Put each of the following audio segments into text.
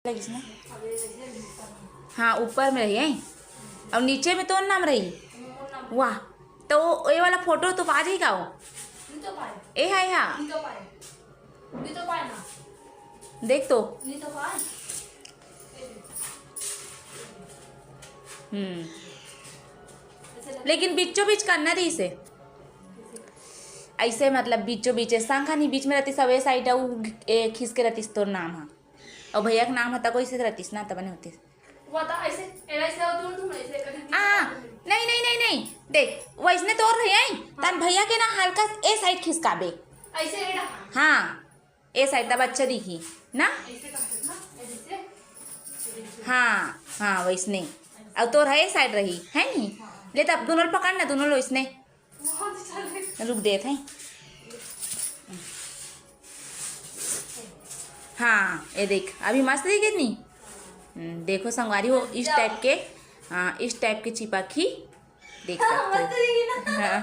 लगी ना। हाँ ऊपर में रही है और नीचे में तो नाम रही। वाह तो ये वाला फोटो तो आ जाएगा वो ए है हाँ देख तो लेकिन बीचों बीच करना थी इसे ऐसे मतलब बीचों बीच संखा नहीं बीच में रहती सब साइड खींच के रहती तो नाम है और भैया का नाम होता कोई से रहती ना तब नहीं होती नहीं नहीं नहीं नहीं देख वैसने तोड़ रही है तन भैया के ना हल्का ए साइड खिसकाबे हाँ ए साइड तब अच्छा दिखी ना हाँ हाँ वैसने अब तोड़ है साइड रही है नहीं ले तब दोनों पकड़ना दोनों लो इसने रुक देते हैं। हाँ ये देख अभी मस्त दिखे नहीं देखो संगवारी हो इस टाइप के हाँ इस टाइप के चिपकी देख सकते हो हाँ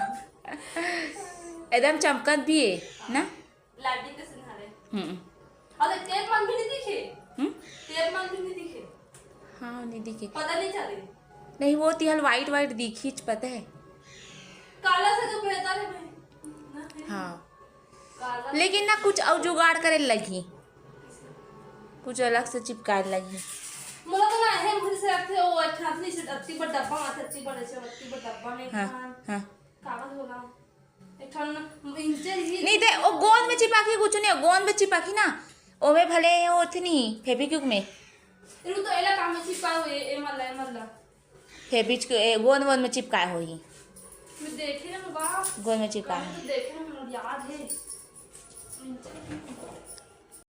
एकदम चमकत भी है ना। हाँ नहीं दिखे पता नहीं चले नहीं वो तिहल वाइट वाइट दिखी पता है काला से तो बेहतर है हाँ लेकिन ना कुछ और जुगाड़ करे लगी कुछ अलग से चिपकाए लगी मला तो ना है मुझे से रखते वो अट्ठासी से अत्ती पर डब्बा माथे अत्ती पर ऐसे अत्ती पर डब्बा में हाँ कागज होला एक ठन इंचे ही नहीं दे वो गोंद में चिपकी कुछ नहीं गोंद में चिपकी ना ओमे भले वो थी नहीं फेविक्विक में इनु तो एला काम में चिपका हुए ए मल्ला फेविक्विक गोंद गोंद में चिपकाए हुई मैं देखे ना बाबा गोंद में चिपकाए देखे ना याद है